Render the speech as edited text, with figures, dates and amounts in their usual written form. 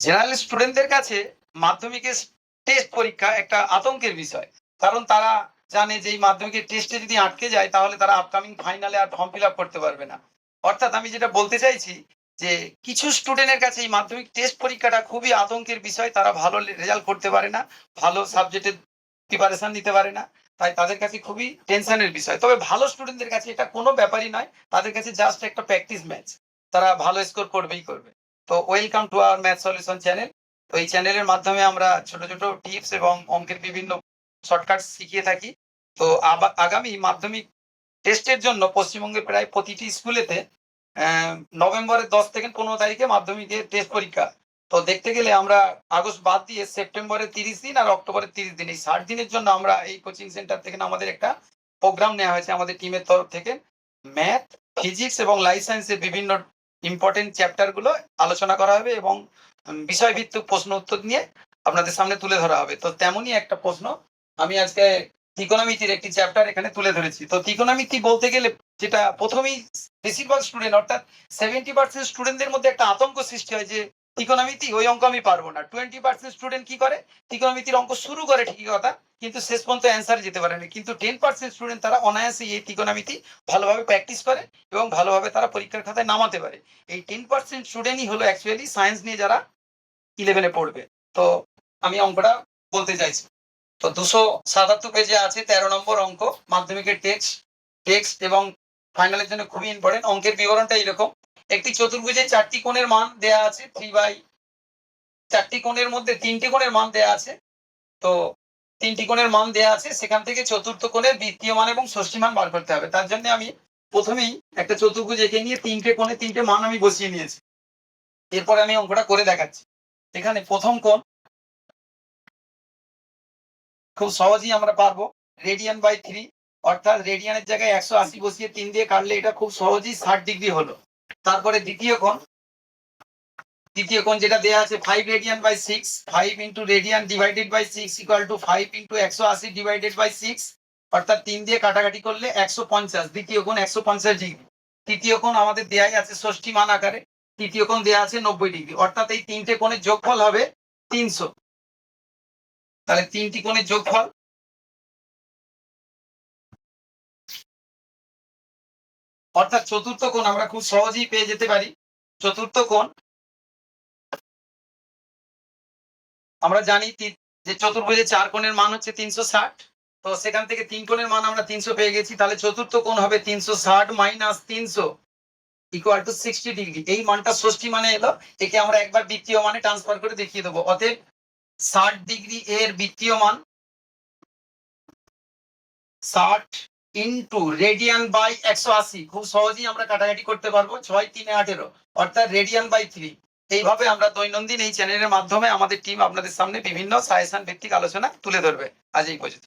General স্টুডেন্টদের কাছে মাধ্যমিকের টেস্ট পরীক্ষা একটা আতঙ্কের বিষয়। কারণ তারা জানে যে এই মাধ্যমিকের টেস্টে যদি আটকে যায় তাহলে তারা আপকামিং ফাইনালে আর ফর্ম ফিল আপ করতে পারবে না। অর্থাৎ আমি যেটা বলতে চাইছি যে কিছু স্টুডেন্টের কাছে এই মাধ্যমিক টেস্ট পরীক্ষাটা খুবই আতঙ্কের বিষয়। তারা ভালো রেজাল্ট করতে পারে না, ভালো সাবজেক্টের প্রিপারেশন নিতে পারে না। তাই তাদের কাছে খুবই টেনশনের বিষয়। তবে ভালো স্টুডেন্টদের কাছে এটা কোনো ব্যাপারই নয়। তাদের কাছে জাস্ট একটা প্র্যাকটিস ম্যাচ। তারা ভালো স্কোর করবেই করবে। তো welcome to our math solution channel. তো এই চ্যানেলের মাধ্যমে আমরা ছোট ছোট টিপস এবং অঙ্কের বিভিন্ন শর্টকাট শিখিয়ে থাকি। তো আগামী মাধ্যমিক টেস্টের জন্য পশ্চিমবঙ্গের প্রায় প্রতিটি স্কুলেতে নভেম্বরের 10 থেকে 15 তারিখে মাধ্যমিকের টেস্ট পরীক্ষা। তো দেখতে গেলে আমরা আগস্ট বাদ দিয়ে সেপ্টেম্বরের 30 দিন আর অক্টোবরের 30 দিন, এই 60 দিনের জন্য আমরা এই কোচিং সেন্টার থেকে আমাদের একটা প্রোগ্রাম নেওয়া হয়েছে আমাদের টিমের তরফ থেকে। ম্যাথ, ফিজিক্স এবং লাইফ সায়েন্সের বিভিন্ন ইম্পর্টেন্ট চ্যাপ্টার গুলো আলোচনা করা হবে এবং বিষয়ভিত্তিক প্রশ্ন উত্তর নিয়ে আপনাদের সামনে তুলে ধরা হবে। তো তেমনই একটা প্রশ্ন আমি আজকে ত্রিকোণমিতির একটি চ্যাপ্টার এখানে তুলে ধরেছি। তো ত্রিকোণমিতি বলতে গেলে যেটা প্রথমেই বেশিরভাগ স্টুডেন্ট অর্থাৎ 70% স্টুডেন্টদের মধ্যে একটা আতঙ্ক সৃষ্টি হয় যে ত্রিকোণমিতি ওই অঙ্ক আমি পারবো না। 20% স্টুডেন্ট কি করে, ত্রিকোণমিতির অঙ্ক শুরু করে ঠিকই কথা, কিন্তু শেষ পর্যন্ত অ্যান্সার যেতে পারে না। কিন্তু 10% স্টুডেন্ট তারা অনায়াসে এই ত্রিকোণমিতি ভালোভাবে প্র্যাকটিস করে এবং ভালোভাবে তারা পরীক্ষার খাতায় নামাতে পারে। এই 10% স্টুডেন্টই হলো অ্যাকচুয়ালি সায়েন্স নিয়ে যারা 11-এ পড়বে। তো আমি অঙ্কটা বলতে চাইছি। তো 277 পেজে আছে 13 নম্বর অঙ্ক, মাধ্যমিকের টেক্সট এবং ফাইনালের জন্য খুবই ইম্পর্টেন্ট। অঙ্কের বিবরণটা এরকম: একটি চতুর্ভুজের 4টি কোণের মান দেয়া আছে 4টি কোণের মধ্যে 3টি কোণের মান দেয়া আছে। তো 3টি কোণের মান দেয়া আছে, সেখান থেকে চতুর্থ কোণের বৃত্তীয় মান এবং ষষ্ঠী মান বার করতে হবে। তার জন্য আমি প্রথমেই একটা চতুর্ভুজ এঁকে নিয়ে 3টে কোণে 3টে মান আমি বসিয়ে নিয়েছি। এরপরে আমি অঙ্কটা করে দেখাচ্ছি। এখানে প্রথম কোণ খুব সহজেই আমরা পারবো, রেডিয়ান বাই 3, অর্থাৎ রেডিয়ানের জায়গায় 180 বসিয়ে 3 দিয়ে কাটলে এটা খুব সহজেই 60 ডিগ্রি হলো। তারপরে দ্বিতীয় কোণ যেটা দেয়া আছে 5 radian by 6, 5 into radian divided by 6 equal to 5 into 180 divided by 6, অর্থাৎ 3 দিয়ে কাটাকাটি করলে 150। দ্বিতীয় কোণ 150 ডিগ্রি। তৃতীয় কোণ আমাদের দেয়াই আছে ষষ্ঠী মান আকারে, তৃতীয় কোণ দেয়া আছে 90 ডিগ্রি। অর্থাৎ এই 3টে কোণের যোগফল হবে 300। তাহলে 3টি কোণের যোগফল, অর্থাৎ চতুর্থ কোণ আমরা খুব সহজেই পেয়ে যেতে পারি। চতুর্থ কোণ আমরা জানি যে চতুর্ভুজের 4 কোণের মান হচ্ছে 360। তো সেখান থেকে 3 কোণের মান আমরা 300 পেয়ে গেছি। তাহলে চতুর্থ কোণ হবে 360 মাইনাস 300 ইকুয়াল টু 60 ডিগ্রি। এই মানটা ষষ্ঠী মানে এলো, একে আমরা একবার বৃত্তীয় মানে ট্রান্সফার করে দেখিয়ে দেবো। অতএব 60 ডিগ্রি এর বৃত্তীয় মান 60 ইন্টু রেডিয়ান বাই 180, খুব সহজেই আমরা কাটাকাটি করতে পারবো। 6 3 18, অর্থাৎ রেডিয়ান বাই 3। এইভাবে আমরা দৈনন্দিন এই চ্যানেলের মাধ্যমে আমাদের টিম আপনাদের সামনে বিভিন্ন সাজেশন ভিত্তিক আলোচনা তুলে ধরবে। আজ এই পর্যন্ত।